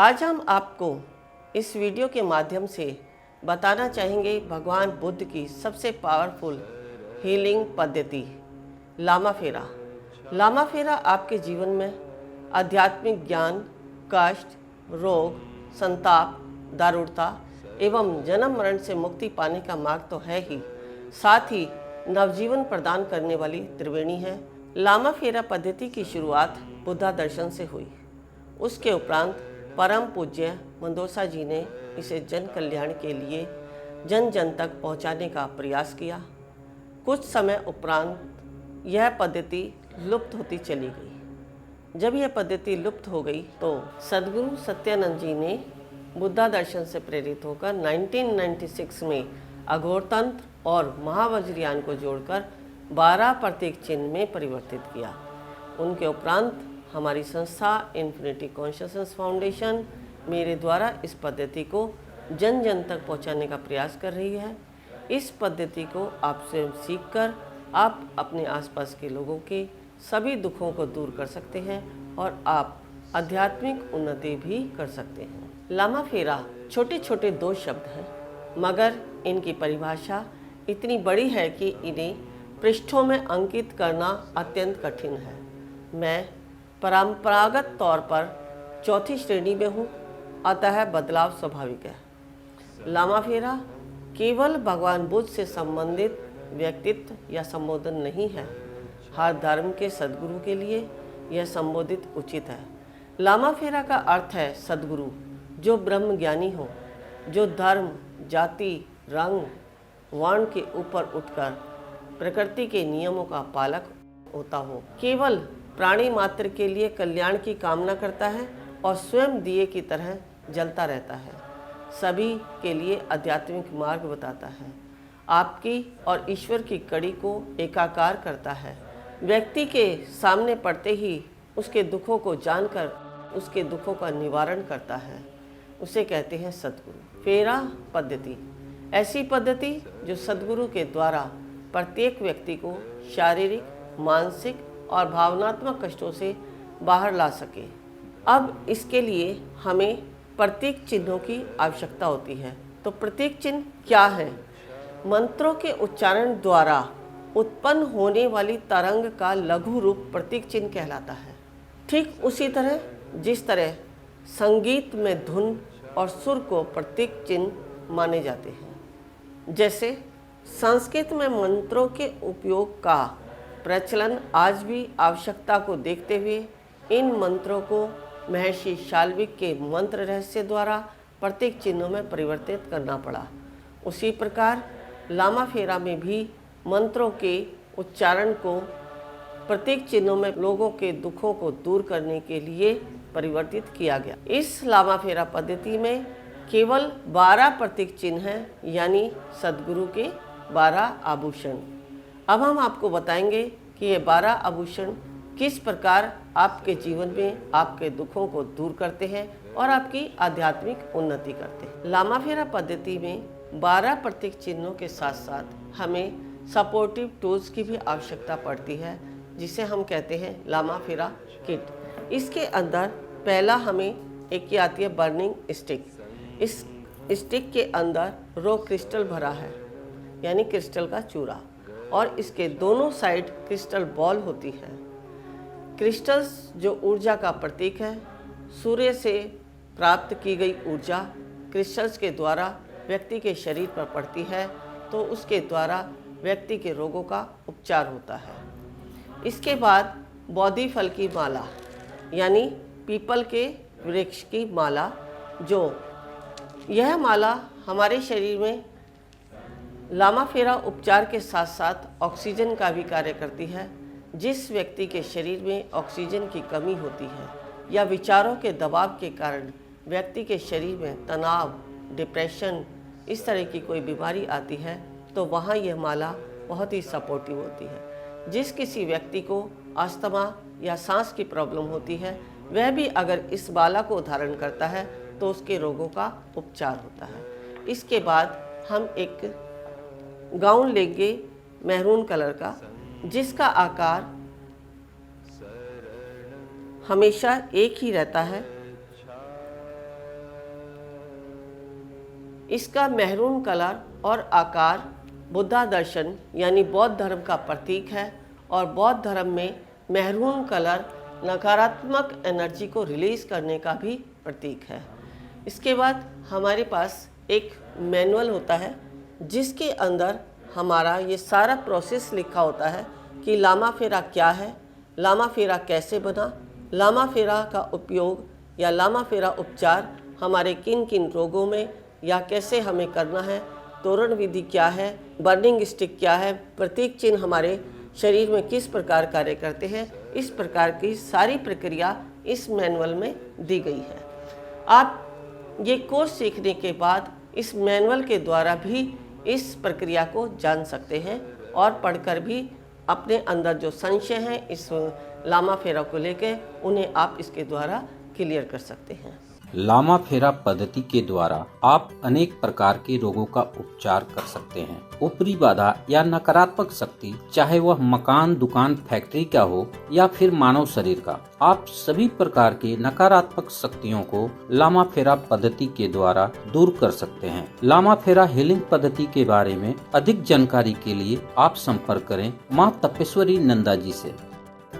आज हम आपको इस वीडियो के माध्यम से बताना चाहेंगे भगवान बुद्ध की सबसे पावरफुल हीलिंग पद्धति लामा फेरा। लामा फेरा आपके जीवन में आध्यात्मिक ज्ञान, कष्ट, रोग, संताप, दारूढ़ता एवं जन्म मरण से मुक्ति पाने का मार्ग तो है ही, साथ ही नवजीवन प्रदान करने वाली त्रिवेणी है। लामा फेरा पद्धति की शुरुआत बुद्धा दर्शन से हुई। उसके उपरांत परम पूज्य मंदोसा जी ने इसे जन कल्याण के लिए जन जन तक पहुंचाने का प्रयास किया। कुछ समय उपरांत यह पद्धति लुप्त होती चली गई। जब यह पद्धति लुप्त हो गई तो सद्गुरु सत्यानंद जी ने बुद्धा दर्शन से प्रेरित होकर 1996 में अघोरतंत्र और महावज्रयान को जोड़कर 12 प्रतीक चिन्ह में परिवर्तित किया। उनके उपरांत हमारी संस्था इन्फिनिटी कॉन्शियसनेस फाउंडेशन मेरे द्वारा इस पद्धति को जन जन तक पहुंचाने का प्रयास कर रही है। इस पद्धति को आप स्वयं सीखकर आप अपने आसपास के लोगों के सभी दुखों को दूर कर सकते हैं और आप आध्यात्मिक उन्नति भी कर सकते हैं। लामा फेरा छोटे छोटे 2 शब्द हैं, मगर इनकी परिभाषा इतनी बड़ी है कि इन्हें पृष्ठों में अंकित करना अत्यंत कठिन है। मैं परंपरागत तौर पर 4थी श्रेणी में हूँ, अतः बदलाव स्वाभाविक है। लामा फेरा केवल भगवान बुद्ध से संबंधित व्यक्तित्व या संबोधन नहीं है। हर धर्म के सद्गुरु के लिए यह संबोधित उचित है। लामा फेरा का अर्थ है सद्गुरु जो ब्रह्म ज्ञानी हो, जो धर्म, जाति, रंग, वर्ण के ऊपर उठकर प्रकृति के नियमों का पालक होता हो, केवल प्राणी मात्र के लिए कल्याण की कामना करता है और स्वयं दिए की तरह जलता रहता है। सभी के लिए आध्यात्मिक मार्ग बताता है, आपकी और ईश्वर की कड़ी को एकाकार करता है। व्यक्ति के सामने पड़ते ही उसके दुखों को जानकर उसके दुखों का निवारण करता है। उसे कहते हैं सद्गुरु। फेरा पद्धति ऐसी पद्धति जो सद्गुरु के द्वारा प्रत्येक व्यक्ति को शारीरिक, मानसिक और भावनात्मक कष्टों से बाहर ला सके। अब इसके लिए हमें प्रतीक चिन्हों की आवश्यकता होती है। तो प्रतीक चिन्ह क्या है? मंत्रों के उच्चारण द्वारा उत्पन्न होने वाली तरंग का लघु रूप प्रतीक चिन्ह कहलाता है। ठीक उसी तरह जिस तरह संगीत में धुन और सुर को प्रतीक चिन्ह माने जाते हैं। जैसे संस्कृत में मंत्रों के उपयोग का प्रचलन आज भी आवश्यकता को देखते हुए इन मंत्रों को महर्षि शाल्विक के मंत्र रहस्य द्वारा प्रतीक चिन्हों में परिवर्तित करना पड़ा। उसी प्रकार लामा फेरा में भी मंत्रों के उच्चारण को प्रतीक चिन्हों में लोगों के दुखों को दूर करने के लिए परिवर्तित किया गया। इस लामा फेरा पद्धति में केवल 12 प्रतीक चिन्ह हैं, यानी सद्गुरु के 12 आभूषण। अब हम आपको बताएंगे कि ये 12 आभूषण किस प्रकार आपके जीवन में आपके दुखों को दूर करते हैं और आपकी आध्यात्मिक उन्नति करते हैं। लामा फेरा पद्धति में 12 प्रतीक चिन्हों के साथ साथ हमें सपोर्टिव टूल्स की भी आवश्यकता पड़ती है, जिसे हम कहते हैं लामा फेरा किट। इसके अंदर पहला हमें एक की आती है बर्निंग स्टिक। इस स्टिक के अंदर रो क्रिस्टल भरा है, यानी क्रिस्टल का चूरा, और इसके दोनों साइड क्रिस्टल बॉल होती है। क्रिस्टल्स जो ऊर्जा का प्रतीक है, सूर्य से प्राप्त की गई ऊर्जा क्रिस्टल्स के द्वारा व्यक्ति के शरीर पर पड़ती है, तो उसके द्वारा व्यक्ति के रोगों का उपचार होता है। इसके बाद बोधि फल की माला, यानी पीपल के वृक्ष की माला, जो यह माला हमारे शरीर में लामा फेरा उपचार के साथ साथ ऑक्सीजन का भी कार्य करती है। जिस व्यक्ति के शरीर में ऑक्सीजन की कमी होती है या विचारों के दबाव के कारण व्यक्ति के शरीर में तनाव, डिप्रेशन, इस तरह की कोई बीमारी आती है, तो वहाँ यह माला बहुत ही सपोर्टिव होती है। जिस किसी व्यक्ति को अस्थमा या सांस की प्रॉब्लम होती है, वह भी अगर इस माला को धारण करता है तो उसके रोगों का उपचार होता है। इसके बाद हम एक गाउन लेंगे मैरून कलर का, जिसका आकार हमेशा एक ही रहता है। इसका मेहरून कलर और आकार बुद्धा दर्शन यानी बौद्ध धर्म का प्रतीक है और बौद्ध धर्म में मेहरून कलर नकारात्मक एनर्जी को रिलीज़ करने का भी प्रतीक है। इसके बाद हमारे पास एक मैनुअल होता है जिसके अंदर हमारा ये सारा प्रोसेस लिखा होता है कि लामा फेरा क्या है, लामा फेरा कैसे बना, लामा फेरा का उपयोग या लामा फेरा उपचार हमारे किन किन रोगों में या कैसे हमें करना है, तोरण विधि क्या है, बर्निंग स्टिक क्या है, प्रतीक चिन्ह हमारे शरीर में किस प्रकार कार्य करते हैं, इस प्रकार की सारी प्रक्रिया इस मैनुअल में दी गई है। आप ये कोर्स सीखने के बाद इस मैनुअल के द्वारा भी इस प्रक्रिया को जान सकते हैं और पढ़कर भी अपने अंदर जो संशय हैं इस लामा फेरा को लेकर उन्हें आप इसके द्वारा क्लियर कर सकते हैं। लामा फेरा पद्धति के द्वारा आप अनेक प्रकार के रोगों का उपचार कर सकते हैं। ऊपरी बाधा या नकारात्मक शक्ति, चाहे वह मकान, दुकान, फैक्ट्री का हो या फिर मानव शरीर का, आप सभी प्रकार के नकारात्मक शक्तियों को लामा फेरा पद्धति के द्वारा दूर कर सकते हैं। लामा फेरा हीलिंग पद्धति के बारे में अधिक जानकारी के लिए आप संपर्क करें माँ तपेश्वरी नंदा जी से।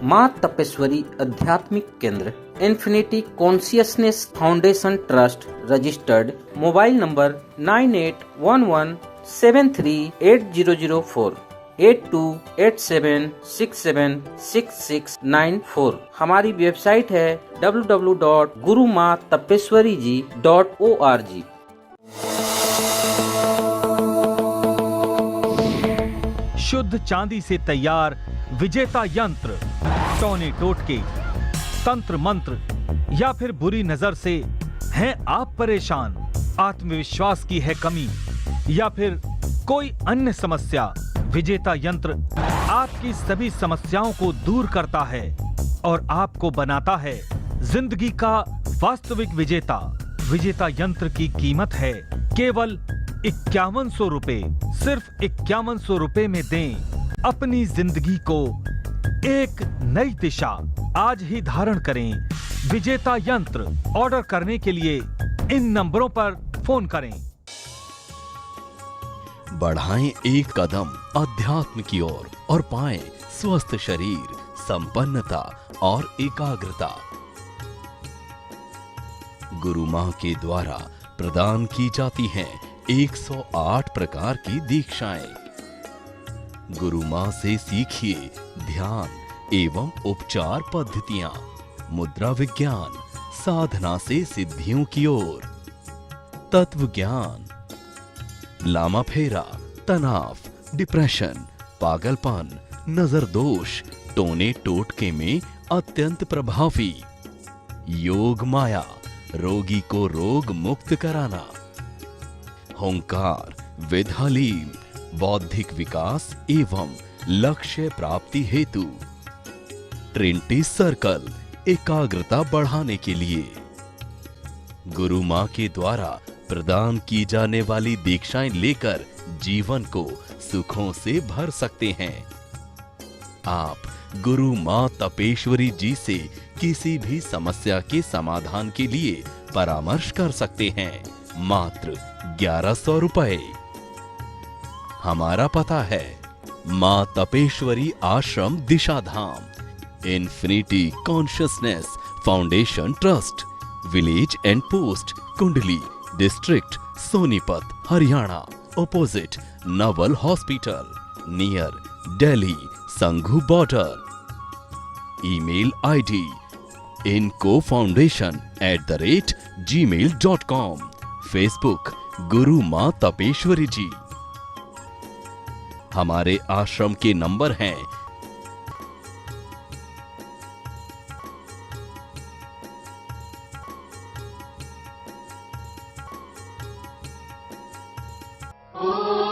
माँ तपेश्वरी आध्यात्मिक केंद्र, infinity consciousness foundation trust, registered, mobile number 9811738004, 8287676694। हमारी वेबसाइट है www.gurumatapeश्वरीji.org। शुद्ध चांदी से तैयार विजेता यंत्र, टोने टोटके, तंत्र मंत्र या फिर बुरी नजर से हैं आप परेशान, आत्मविश्वास की है कमी या फिर कोई अन्य समस्या, विजेता यंत्र आपकी सभी समस्याओं को दूर करता है और आपको बनाता है जिंदगी का वास्तविक विजेता। विजेता यंत्र की कीमत है केवल 5100 रुपए। सिर्फ 5100 रुपए में दें अपनी जिंदगी को एक नई दिशा। आज ही धारण करें विजेता यंत्र। ऑर्डर करने के लिए इन नंबरों पर फोन करें। बढ़ाएं एक कदम अध्यात्म की ओर और पाएं स्वस्थ शरीर, संपन्नता और एकाग्रता। गुरु मां के द्वारा प्रदान की जाती हैं 108 प्रकार की दीक्षाएं। गुरु मां से सीखिए ध्यान एवं उपचार पद्धतियां, मुद्रा विज्ञान, साधना से सिद्धियों की ओर, तत्व ज्ञान, लामा फेरा, तनाव, डिप्रेशन, पागलपन, नजर दोष, टोने टोटके में अत्यंत प्रभावी, योग माया, रोगी को रोग मुक्त कराना, होंकार, विद हलीम, बौद्धिक विकास एवं लक्ष्य प्राप्ति हेतु, ट्रिनिटी सर्कल, एकाग्रता बढ़ाने के लिए। गुरु मां के द्वारा प्रदान की जाने वाली दीक्षाएं लेकर जीवन को सुखों से भर सकते हैं। आप गुरु मां तपेश्वरी जी से किसी भी समस्या के समाधान के लिए परामर्श कर सकते हैं, मात्र 1100 रुपए। हमारा पता है Maa Tapeshwari Ashram, Disha Dham, infinity consciousness foundation trust, village and post, Kundli, district Sonipat, Haryana, opposite Naval hospital, near Delhi Singhu border. Email ID incofoundation@gmail.com। Facebook Guru Maa Tapeshwari जी। हमारे आश्रम के नंबर हैं Oh